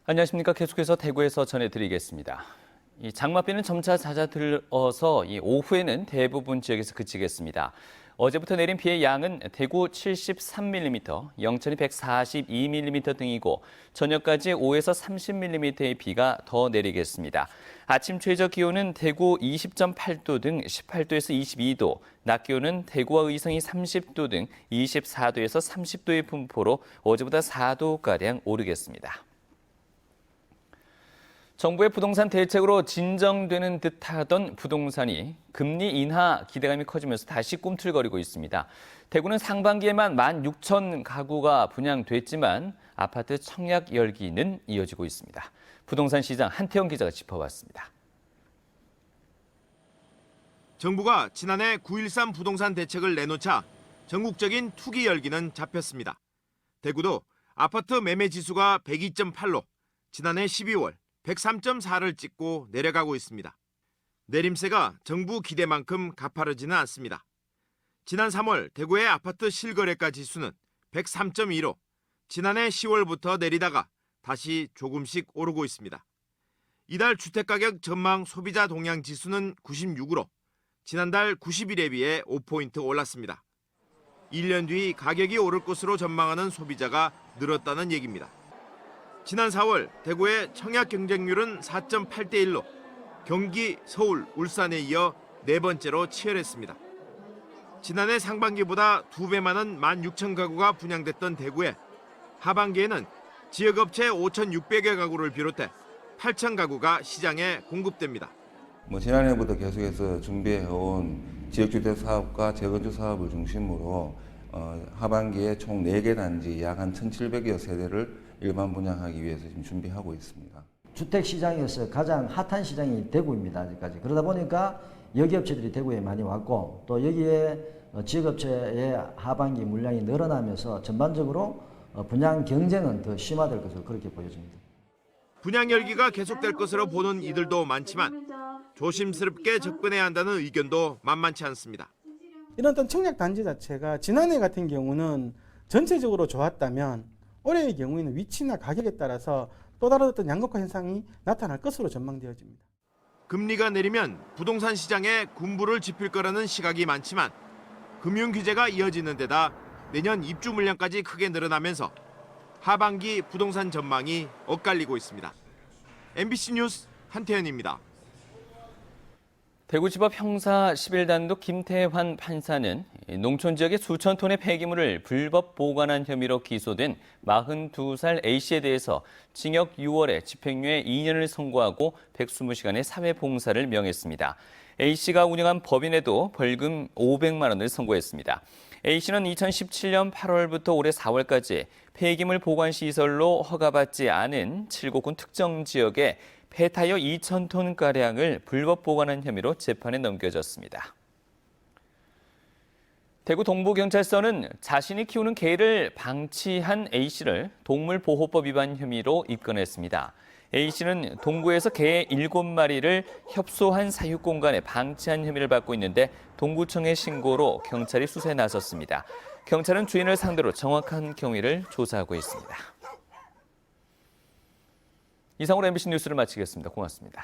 안녕하십니까. 계속해서 대구에서 전해드리겠습니다. 이 장맛비는 점차 잦아들어서 오후에는 대부분 지역에서 그치겠습니다. 어제부터 내린 비의 양은 대구 73mm, 영천이 142mm 등이고 저녁까지 5에서 30mm의 비가 더 내리겠습니다. 아침 최저 기온은 대구 20.8도 등 18도에서 22도, 낮 기온은 대구와 의성이 30도 등 24도에서 30도의 분포로 어제보다 4도가량 오르겠습니다. 정부의 부동산 대책으로 진정되는 듯하던 부동산이 금리 인하 기대감이 커지면서 다시 꿈틀거리고 있습니다. 대구는 상반기에만 16,000 가구가 분양됐지만 아파트 청약 열기는 이어지고 있습니다. 부동산 시장 한태영 기자가 짚어봤습니다. 정부가 지난해 9.13 부동산 대책을 내놓자 전국적인 투기 열기는 잡혔습니다. 대구도 아파트 매매 지수가 102.8로 지난해 12월 103.4를 찍고 내려가고 있습니다. 내림세가 정부 기대만큼 가파르지는 않습니다. 지난 3월 대구의 아파트 실거래가 지수는 103.2로 지난해 10월부터 내리다가 다시 조금씩 오르고 있습니다. 이달 주택가격 전망 소비자 동향 지수는 96으로 지난달 90일에 비해 5포인트 올랐습니다. 1년 뒤 가격이 오를 것으로 전망하는 소비자가 늘었다는 얘기입니다. 지난 4월 대구의 청약 경쟁률은 4.8대 1로 경기, 서울, 울산에 이어 네 번째로 치열했습니다. 지난해 상반기보다 2배 많은 16,000 가구가 분양됐던 대구에 하반기에는 지역업체 5,600여 가구를 비롯해 8,000 가구가 시장에 공급됩니다. 지난해부터 계속해서 준비해온 지역주택 사업과 재건축 사업을 중심으로 하반기에 총 4개 단지 약 한 1,700여 세대를 일반 분양하기 위해서 지금 준비하고 있습니다. 주택 시장에서 가장 핫한 시장이 대구입니다. 아직까지. 그러다 보니까 여기업체들이 대구에 많이 왔고 또 여기에 지역업체의 하반기 물량이 늘어나면서 전반적으로 분양 경쟁은 더 심화될 것으로 그렇게 보여집니다. 분양 열기가 계속될 것으로 보는 이들도 많지만 조심스럽게 접근해야 한다는 의견도 만만치 않습니다. 이런 어떤 청약 단지 자체가 지난해 같은 경우는 전체적으로 좋았다면 올해의 경우에는 위치나 가격에 따라서 또 다른 어떤 양극화 현상이 나타날 것으로 전망되어집니다. 금리가 내리면 부동산 시장에 군부를 짚을 거라는 시각이 많지만 금융 규제가 이어지는 데다 내년 입주 물량까지 크게 늘어나면서 하반기 부동산 전망이 엇갈리고 있습니다. MBC 뉴스 한태현입니다. 대구지법 형사 11단도 김태환 판사는 농촌 지역의 수천 톤의 폐기물을 불법 보관한 혐의로 기소된 42살 A씨에 대해서 징역 6월에 집행유예 2년을 선고하고 120시간의 사회봉사를 명했습니다. A씨가 운영한 법인에도 벌금 500만 원을 선고했습니다. A씨는 2017년 8월부터 올해 4월까지 폐기물 보관시설로 허가받지 않은 7구군 특정 지역에 폐타이어 2,000톤가량을 불법 보관한 혐의로 재판에 넘겨졌습니다. 대구 동부경찰서는 자신이 키우는 개를 방치한 A씨를 동물보호법 위반 혐의로 입건했습니다. A씨는 동구에서 개 7마리를 협소한 사육공간에 방치한 혐의를 받고 있는데 동구청의 신고로 경찰이 수사에 나섰습니다. 경찰은 주인을 상대로 정확한 경위를 조사하고 있습니다. 이상으로 MBC 뉴스를 마치겠습니다. 고맙습니다.